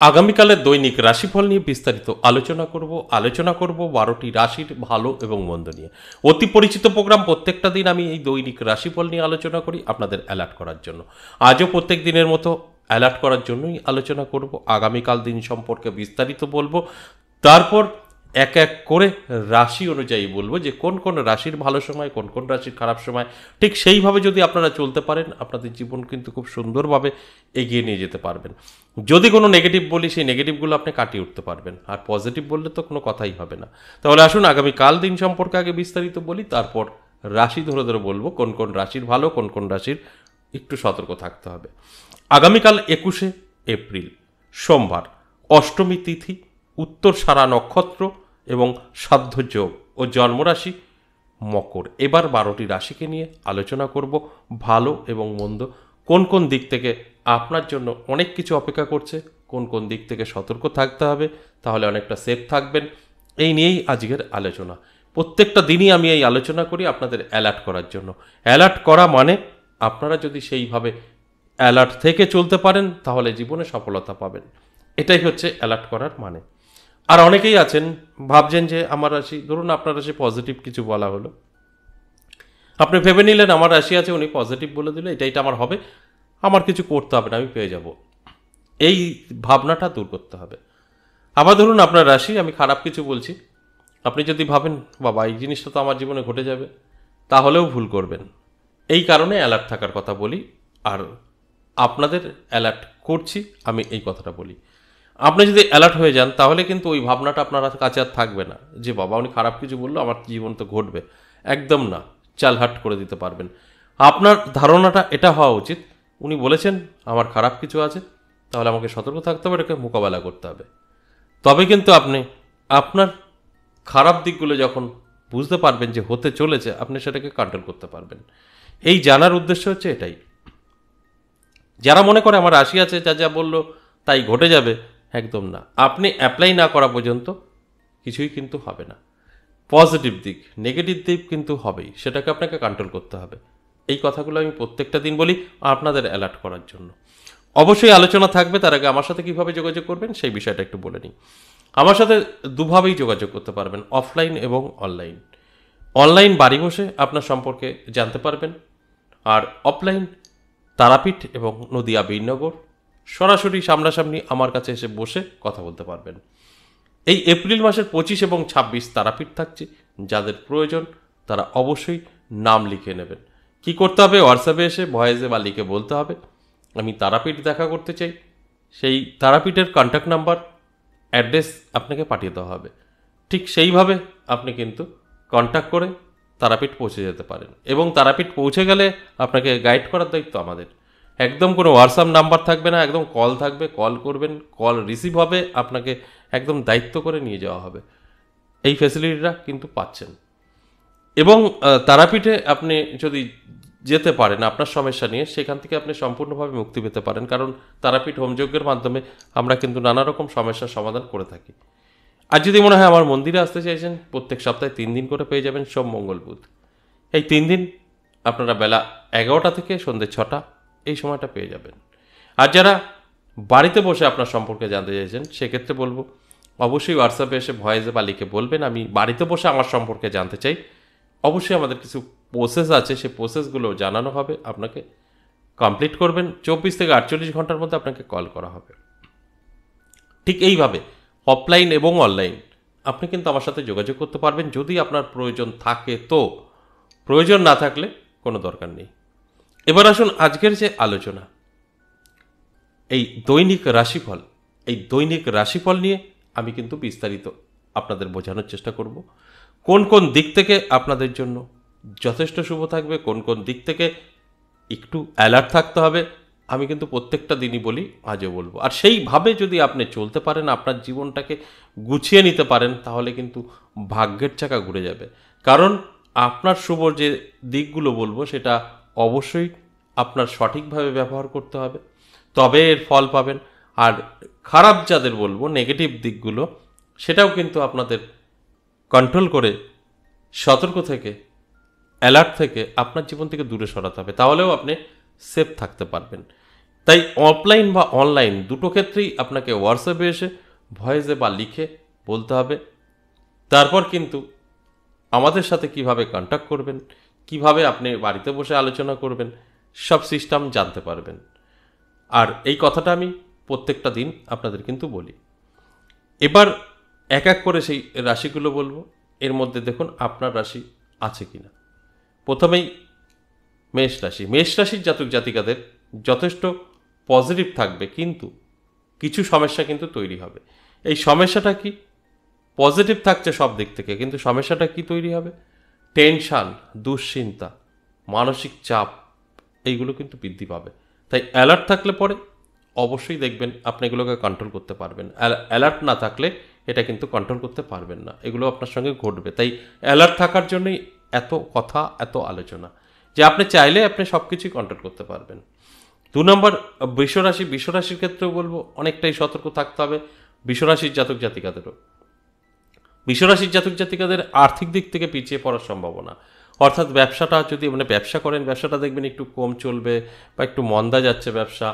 আগামীকালের দৈনিক রাশিফল নিয়ে বিস্তারিত আলোচনা করব 12টি রাশির ভালো এবং মন্দ নিয়ে। অতি পরিচিত প্রোগ্রাম, প্রত্যেকটা দিন আমি এই দৈনিক রাশিফল নিয়ে আলোচনা করি আপনাদের অ্যালার্ট করার জন্য। আজও প্রত্যেক দিনের মতো অ্যালার্ট করার জন্যই আলোচনা করব। আগামীকাল দিন সম্পর্কে বিস্তারিত বলবো, তারপর এক এক করে রাশি অনুযায়ী বলবো যে কোন কোন রাশির ভালো সময়, কোন কোন রাশির খারাপ সময়। ঠিক সেইভাবে যদি আপনারা চলতে পারেন, আপনাদের জীবন কিন্তু খুব সুন্দরভাবে এগিয়ে নিয়ে যেতে পারবেন। যদি কোনো নেগেটিভ বলি, সেই নেগেটিভগুলো আপনি কাটিয়ে উঠতে পারবেন, আর পজিটিভ বললে তো কোনো কথাই হবে না। তাহলে আসুন আগামীকাল দিন সম্পর্কে আগে বিস্তারিত বলি, তারপর রাশি ধরে ধরে বলবো কোন কোন রাশির ভালো, কোন কোন রাশির একটু সতর্ক থাকতে হবে। আগামীকাল 21শে এপ্রিল সোমবার, অষ্টমী তিথি, উত্তর সারা নক্ষত্র এবং সাধ্য যোগ ও জন্মরাশি মকর। এবার 12টি রাশিকে নিয়ে আলোচনা করব, ভালো এবং মন্দ, কোন কোন দিক থেকে আপনার জন্য অনেক কিছু অপেক্ষা করছে, কোন কোন দিক থেকে সতর্ক থাকতে হবে, তাহলে অনেকটা সেফ থাকবেন। এই নিয়েই আজকের আলোচনা। প্রত্যেকটা দিনই আমি এই আলোচনা করি আপনাদের অ্যালার্ট করার জন্য। অ্যালার্ট করা মানে আপনারা যদি সেইভাবে অ্যালার্ট থেকে চলতে পারেন তাহলে জীবনে সফলতা পাবেন। এটাই হচ্ছে অ্যালার্ট করার মানে। আর অনেকেই আছেন ভাবছেন যে আমার রাশি, ধরুন আপনার রাশি পজিটিভ কিছু বলা হলো, আপনি ভেবে নিলেন আমার রাশি আছে, উনি পজিটিভ বলে দিলে এটা আমার হবে, আমার কিছু করতে হবে না, আমি পেয়ে যাব। এই ভাবনাটা দূর করতে হবে। আবার ধরুন আপনার রাশি, আমি খারাপ কিছু বলছি, আপনি যদি ভাবেন বাবা এই জিনিসটা তো আমার জীবনে ঘটে যাবে, তাহলেও ভুল করবেন। এই কারণে অ্যালার্ট থাকার কথা বলি, আর আপনাদের অ্যালার্ট করছি আমি এই কথাটা বলি। আপনি যদি অ্যালার্ট হয়ে যান তাহলে কিন্তু ওই ভাবনাটা আপনার কাছে আর থাকবে না যে বাবা উনি খারাপ কিছু বললো, আমার জীবন তো ঘটবে। একদম না, চালহাট করে দিতে পারবেন। আপনার ধারণাটা এটা হওয়া উচিত, উনি বলেছেন আমার খারাপ কিছু আছে, তাহলে আমাকে সতর্ক থাকতে হবে, এটাকে মোকাবেলা করতে হবে। তবে কিন্তু আপনি আপনার খারাপ দিকগুলো যখন বুঝতে পারবেন যে হতে চলেছে, আপনি সেটাকে কন্ট্রোল করতে পারবেন। এই জানার উদ্দেশ্য হচ্ছে এটাই। যারা মনে করে আমার রাশি আছে, যা যা বললো তাই ঘটে যাবে, একদম না। আপনি অ্যাপ্লাই না করা পর্যন্ত কিছুই কিন্তু হবে না। পজিটিভ দিক, নেগেটিভ দিক কিন্তু হবেই, সেটাকে আপনাকে কন্ট্রোল করতে হবে। এই কথাগুলো আমি প্রত্যেকটা দিন বলি আপনাদের অ্যালার্ট করার জন্য। অবশ্যই আলোচনা থাকবে, তার আগে আমার সাথে কীভাবে যোগাযোগ করবেন সেই বিষয়টা একটু বলে নিই। আমার সাথে দুভাবেই যোগাযোগ করতে পারবেন, অফলাইন এবং অনলাইন। অনলাইন বাড়ি বসে আপনার সম্পর্কে জানতে পারবেন, আর অফলাইন তারাপীঠ এবং নদিয়া বীরনগর সরাসরি সামনাসামনি আমার কাছে এসে বসে কথা বলতে পারবেন। এই এপ্রিল মাসের 25 এবং 26 তারাপীঠ থাকছে, যাদের প্রয়োজন তারা অবশ্যই নাম লিখে নেবেন। কি করতে হবে, হোয়াটসঅ্যাপে এসে ভয়েসে বা লিখে বলতে হবে আমি তারাপীঠ দেখা করতে চাই। সেই তারাপীঠের কন্ট্যাক্ট নাম্বার, অ্যাড্রেস আপনাকে পাঠিয়ে দেওয়া হবে। ঠিক সেইভাবে আপনি কিন্তু কন্ট্যাক্ট করে তারাপীঠ পৌঁছে যেতে পারেন, এবং তারাপীঠ পৌঁছে গেলে আপনাকে গাইড করার দায়িত্ব আমাদের। একদম কোনো হোয়াটসঅ্যাপ নাম্বার থাকবে না, একদম কল থাকবে, কল করবেন, কল রিসিভ হবে, আপনাকে একদম দায়িত্ব করে নিয়ে যাওয়া হবে। এই ফ্যাসিলিটিটা কিন্তু পাচ্ছেন। এবং তারাপীঠে আপনি যদি যেতে পারেন আপনার সমস্যা নিয়ে, সেখান থেকে আপনি সম্পূর্ণভাবে মুক্তি পেতে পারেন, কারণ তারাপীঠ হোমযজ্ঞের মাধ্যমে আমরা কিন্তু নানা রকম সমস্যার সমাধান করে থাকি। আর যদি মনে হয় আমার মন্দিরে আসতে চাইছেন, প্রত্যেক সপ্তাহে 3 দিন করে পেয়ে যাবেন, সোম মঙ্গল বুধ। এই 3 দিন আপনারা বেলা 11টা থেকে সন্ধ্যে 6টা এই সময়টা পেয়ে যাবেন। আর যারা বাড়িতে বসে আপনার সম্পর্কে জানতে চাইছেন, সেক্ষেত্রে বলবো অবশ্যই হোয়াটসঅ্যাপে এসে ভয়েসে বা লিখে বলবেন আমি বাড়িতে বসে আমার সম্পর্কে জানতে চাই। অবশ্যই আমাদের কিছু প্রসেস আছে, সেই প্রসেসগুলো জানানো হবে আপনাকে, কমপ্লিট করবেন, 24 থেকে 48 ঘন্টার মধ্যে আপনাকে কল করা হবে। ঠিক এইভাবে অফলাইন এবং অনলাইন আপনি কিন্তু আমার সাথে যোগাযোগ করতে পারবেন, যদি আপনার প্রয়োজন থাকে তো। প্রয়োজন না থাকলে কোনো দরকার নেই। এবার আসুন আজকের যে আলোচনা, এই দৈনিক রাশিফল, এই দৈনিক রাশিফল নিয়ে আমি কিন্তু বিস্তারিত আপনাদের বোঝানোর চেষ্টা করব। কোন কোন দিক থেকে আপনাদের জন্য যথেষ্ট শুভ থাকবে, কোন কোন দিক থেকে একটু অ্যালার্ট থাকতে হবে, আমি কিন্তু প্রত্যেকটা দিনই বলি, আজও বলবো। আর সেইভাবে যদি আপনি চলতে পারেন, আপনার জীবনটাকে গুছিয়ে নিতে পারেন, তাহলে কিন্তু ভাগ্যের চাকা ঘুরে যাবে। কারণ আপনার শুভ যে দিকগুলো বলবো সেটা অবশ্যই আপনার সঠিকভাবে ব্যবহার করতে হবে, তবে এর ফল পাবেন। আর খারাপ যাদের বলবো নেগেটিভ দিকগুলো, সেটাও কিন্তু আপনাদের কন্ট্রোল করে, সতর্ক থেকে, অ্যালার্ট থেকে আপনার জীবন থেকে দূরে সরাতে হবে, তাহলেও আপনি সেফ থাকতে পারবেন। তাই অফলাইন বা অনলাইন দুটো ক্ষেত্রেই আপনাকে হোয়াটসঅ্যাপে এসে ভয়েসে বা লিখে বলতে হবে। তারপর কিন্তু আমাদের সাথে কিভাবে কন্ট্যাক্ট করবেন, কিভাবে আপনি বাড়িতে বসে আলোচনা করবেন, সব সিস্টেম জানতে পারবেন। আর এই কথাটা আমি প্রত্যেকটা দিন আপনাদের কিন্তু বলি। এবার এক এক করে সেই রাশিগুলো বলবো। এর মধ্যে দেখুন আপনার রাশি আছে কিনা। প্রথমেই মেষ রাশি। মেষ রাশির জাতক জাতিকাদের যথেষ্ট পজিটিভ থাকবে, কিন্তু কিছু সমস্যা কিন্তু তৈরি হবে। এই সমস্যাটা কি? পজিটিভ থাকছে সব দিক থেকে, কিন্তু সমস্যাটা কি তৈরি হবে? টেনশান, দুশ্চিন্তা, মানসিক চাপ, এইগুলো কিন্তু বৃদ্ধি পাবে। তাই অ্যালার্ট থাকলে পরে অবশ্যই দেখবেন আপনি এগুলোকে কন্ট্রোল করতে পারবেন। অ্যালার্ট না থাকলে এটা কিন্তু কন্ট্রোল করতে পারবেন না, এগুলো আপনার সঙ্গে ঘটবে। তাই অ্যালার্ট থাকার জন্যই এত কথা, এত আলোচনা, যে আপনি চাইলে আপনি সব কিছুই কন্ট্রোল করতে পারবেন। 2 নম্বর বৃষরাশি। বৃষরাশির ক্ষেত্রেও বলবো অনেকটাই সতর্ক থাকতে হবে বৃষরাশির জাতক জাতিকাদেরও। বৃষরাশির জাতক জাতিকাদের আর্থিক দিক থেকে পিছিয়ে পড়ার সম্ভাবনা, অর্থাৎ ব্যবসাটা যদি ব্যবসা করেন, ব্যবসাটা দেখবেন একটু কম চলবে বা একটু মন্দা যাচ্ছে ব্যবসা,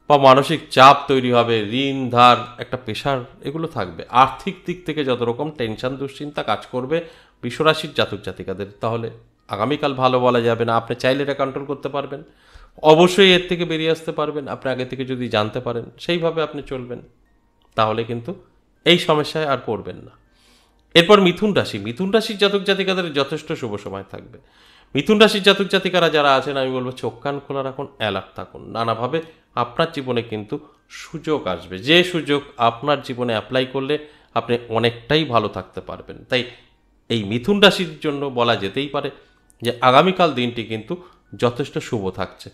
বা মানসিক চাপ তৈরি হবে, ঋণ ধার, একটা প্রেশার, এগুলো থাকবে। আর্থিক দিক থেকে যত রকম টেনশন দুশ্চিন্তা কাজ করবে বৃষরাশির জাতক জাতিকাদের, তাহলে আগামীকাল ভালো বলা যাবে না। আপনি চাইলে এটা কন্ট্রোল করতে পারবেন, অবশ্যই এর থেকে বেরিয়ে আসতে পারবেন। আপনি আগে থেকে যদি জানতে পারেন, সেইভাবে আপনি চলবেন, তাহলে কিন্তু এই সমস্যায় আর পড়বেন না। এরপর মিথুন রাশি। মিথুন রাশির জাতক জাতিকাদের যথেষ্ট শুভ সময় থাকবে। মিথুন রাশির জাতক জাতিকারা যারা আছেন, আমি বলবো চোখ কান খোলা রাখুন, অ্যালার্ট থাকুন। নানাভাবে আপনার জীবনে কিন্তু সুযোগ আসবে, যে সুযোগ আপনার জীবনে অ্যাপ্লাই করলে আপনি অনেকটাই ভালো থাকতে পারবেন। তাই এই মিথুন রাশির জন্য বলা যেতেই পারে যে আগামীকাল দিনটি কিন্তু যথেষ্ট শুভ থাকছে।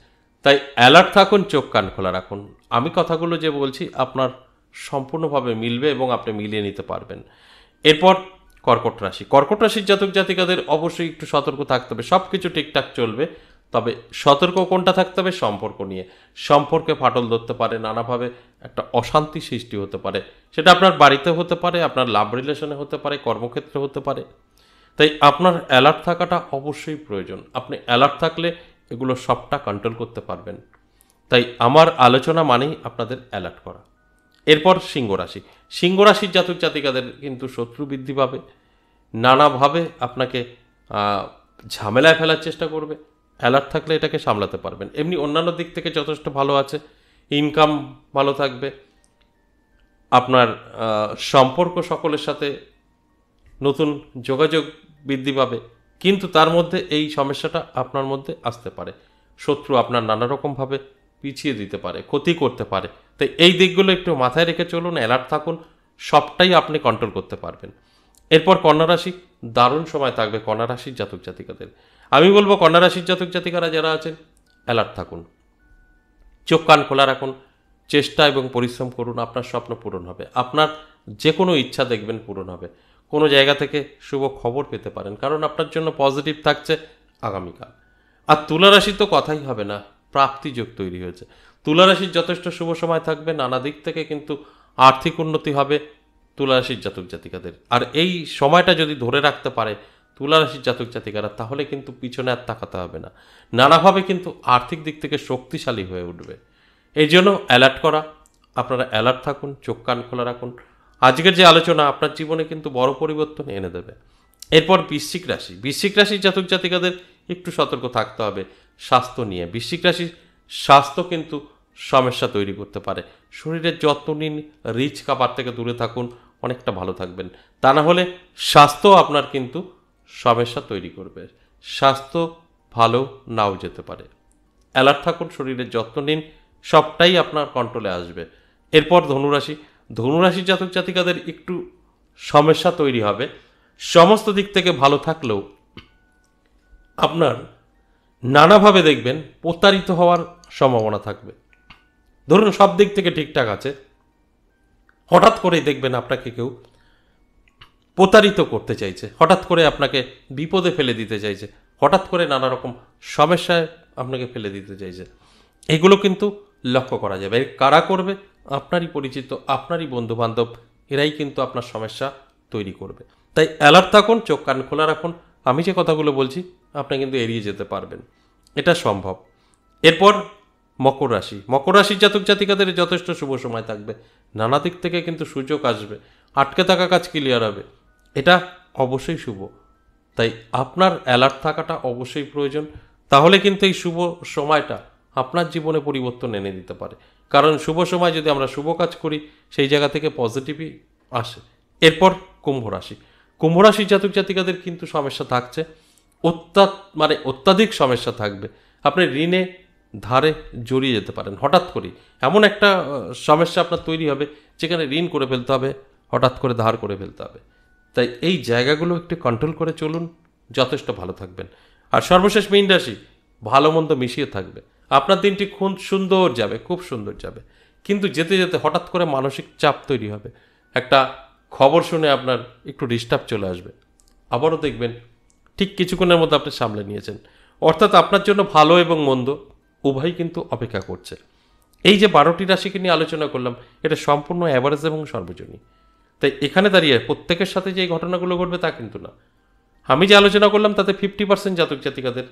তাই অ্যালার্ট থাকুন, চোখ কান খোলা রাখুন। আমি কথাগুলো যে বলছি আপনার সম্পূর্ণভাবে মিলবে এবং আপনি মিলিয়ে নিতে পারবেন। এরপর কর্কট রাশি। কর্কট রাশির জাতক জাতিকাদের অবশ্যই একটু সতর্ক থাকতে হবে। সব কিছু ঠিকঠাক চলবে, তবে সতর্ক কোনটা থাকতে হবে? সম্পর্ক নিয়ে। সম্পর্কে ফাটল ধরতে পারে, নানাভাবে একটা অশান্তি সৃষ্টি হতে পারে। সেটা আপনার বাড়িতে হতে পারে, আপনার লাভ রিলেশনে হতে পারে, কর্মক্ষেত্রে হতে পারে। তাই আপনার অ্যালার্ট থাকাটা অবশ্যই প্রয়োজন। আপনি অ্যালার্ট থাকলে এগুলো সবটা কন্ট্রোল করতে পারবেন। তাই আমার আলোচনা মানেই আপনাদের অ্যালার্ট করা। এরপর সিংহ রাশি। সিংহ রাশির জাতক জাতিকাদের কিন্তু শত্রু বৃদ্ধি পাবে, নানাভাবে আপনাকে ঝামেলায় ফেলার চেষ্টা করবে। অ্যালার্ট থাকলে এটাকে সামলাতে পারবেন। এমনি অন্যান্য দিক থেকে যথেষ্ট ভালো আছে, ইনকাম ভালো থাকবে, আপনার সম্পর্ক সকলের সাথে নতুন যোগাযোগ বৃদ্ধি পাবে। কিন্তু তার মধ্যে এই সমস্যাটা আপনার মধ্যে আসতে পারে, শত্রু আপনার নানা রকমভাবে পিছিয়ে দিতে পারে, ক্ষতি করতে পারে। তাই এই দিকগুলো একটু মাথায় রেখে চলুন, অ্যালার্ট থাকুন, সবটাই আপনি কন্ট্রোল করতে পারবেন। এরপর কন্যা রাশি। দারুণ সময় থাকবে কন্যা রাশির জাতক জাতিকাদের। আমি বলবো কন্যা রাশির জাতক জাতিকারা যারা আছেন, অ্যালার্ট থাকুন, চোখ কান খোলা রাখুন, চেষ্টা এবং পরিশ্রম করুন, আপনার স্বপ্ন পূরণ হবে। আপনার যে কোনো ইচ্ছা দেখবেন পূরণ হবে। কোনো জায়গা থেকে শুভ খবর পেতে পারেন, কারণ আপনার জন্য পজিটিভ থাকছে আগামীকাল। আর তুলা রাশি তো কথাই হবে না, প্রাপ্তিযোগ তৈরি হয়েছে। তুলা রাশির যথেষ্ট শুভ সময় থাকবে, নানা দিক থেকে কিন্তু আর্থিক উন্নতি হবে তুলা রাশির জাতক জাতিকাদের। আর এই সময়টা যদি ধরে রাখতে পারে তুলা রাশির জাতক জাতিকারা, তাহলে কিন্তু পিছনে আর তাকাতে হবে না, নানাভাবে কিন্তু আর্থিক দিক থেকে শক্তিশালী হয়ে উঠবে। এই জন্য অ্যালার্ট করা। আপনারা অ্যালার্ট থাকুন, চোখ কান খোলা রাখুন। আজকের যে আলোচনা আপনার জীবনে কিন্তু বড় পরিবর্তন এনে দেবে। এরপর বৃশ্চিক রাশি। বৃশ্চিক রাশির জাতক জাতিকাদের একটু সতর্ক থাকতে হবে স্বাস্থ্য নিয়ে। বৃশ্চিক রাশির স্বাস্থ্য কিন্তু সমস্যা তৈরি করতে পারে। শরীরের যত্ন নিন, রিচ খাবার থেকে দূরে থাকুন, অনেকটা ভালো থাকবেন। তা না হলে স্বাস্থ্য আপনার কিন্তু সমস্যা তৈরি করবে, স্বাস্থ্য ভালো নাও যেতে পারে। অ্যালার্ট থাকুন, শরীরের যত্ন নিন, সবটাই আপনার কন্ট্রোলে আসবে। এরপর ধনুরাশি। ধনুরাশির জাতক জাতিকাদের একটু সমস্যা তৈরি হবে। সমস্ত দিক থেকে ভালো থাকলেও আপনার নানাভাবে দেখবেন প্রতারিত হওয়ার সম্ভাবনা থাকবে। ধরুন সব দিক থেকে ঠিকঠাক আছে, হঠাৎ করেই দেখবেন আপনাকে কেউ প্রতারিত করতে চাইছে, হঠাৎ করে আপনাকে বিপদে ফেলে দিতে চাইছে, হঠাৎ করে নানা রকম সমস্যায় আপনাকে ফেলে দিতে চাইছে। এগুলো কিন্তু লক্ষ্য করা যাবে। কারা করবে? আপনারই পরিচিত, আপনারই বন্ধুবান্ধব, এরাই কিন্তু আপনার সমস্যা তৈরি করবে। তাই অ্যালার্ট থাকুন, চোখ কান খোলা রাখুন। আমি যে কথাগুলো বলছি আপনি কিন্তু এড়িয়ে যেতে পারবেন, এটা সম্ভব। এরপর মকর রাশি, মকর রাশির জাতক জাতিকাদের যথেষ্ট শুভ সময় থাকবে, নানা দিক থেকে কিন্তু সুযোগ আসবে, আটকে থাকা কাজ ক্লিয়ার হবে, এটা অবশ্যই শুভ। তাই আপনার অ্যালার্ট থাকাটা অবশ্যই প্রয়োজন, তাহলে কিন্তু এই শুভ সময়টা আপনার জীবনে পরিবর্তন এনে দিতে পারে। কারণ শুভ সময় যদি আমরা শুভ কাজ করি সেই জায়গা থেকে পজিটিভই আসে। এরপর কুম্ভ রাশি, কুম্ভ রাশির জাতক জাতিকাদের কিন্তু সমস্যা থাকছে, অত্যাধিক সমস্যা থাকবে। আপনি ঋণে ধারে জড়িয়ে যেতে পারেন হঠাৎ করেই, এমন একটা সমস্যা আপনার তৈরি হবে যেখানে ঋণ করে ফেলতে হবে, হঠাৎ করে ধার করে ফেলতে হবে। তাই এই জায়গাগুলো একটু কন্ট্রোল করে চলুন, যথেষ্ট ভালো থাকবেন। আর সর্বশেষ মীন রাশি, ভালো মন্দ মিশিয়ে থাকবে, আপনার দিনটি খুব সুন্দর যাবে, খুব সুন্দর যাবে। কিন্তু যেতে যেতে হঠাৎ করে মানসিক চাপ তৈরি হবে, একটা খবর শুনে আপনার একটু ডিস্টার্ব চলে আসবে, আবারও দেখবেন ঠিক কিছুক্ষণের মধ্যে আপনি সামলে নিয়েছেন। অর্থাৎ আপনার জন্য ভালো এবং মন্দ উভয়ই কিন্তু অপেক্ষা করছে। এই যে 12টি রাশিকে নিয়ে আলোচনা করলাম, এটা সম্পূর্ণ অ্যাভারেজ এবং সর্বজনীন। তাই এখানে দাঁড়িয়ে প্রত্যেকের সাথে যে এই ঘটনাগুলো ঘটবে তা কিন্তু না। আমি যে আলোচনা করলাম তাতে 50% জাতক জাতিকাদের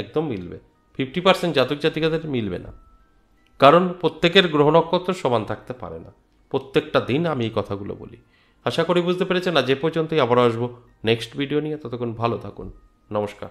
একদম মিলবে, 50% জাতক জাতিকাদের মিলবে না। কারণ প্রত্যেকের গ্রহ নক্ষত্র সমান থাকতে পারে না। প্রত্যেকটা দিন আমি এই কথাগুলো বলি। আশা করি বুঝতে পেরেছেন। আজ এ পর্যন্তই, আবারও আসবো নেক্সট ভিডিও নিয়ে। ততক্ষণ ভালো থাকুন, নমস্কার।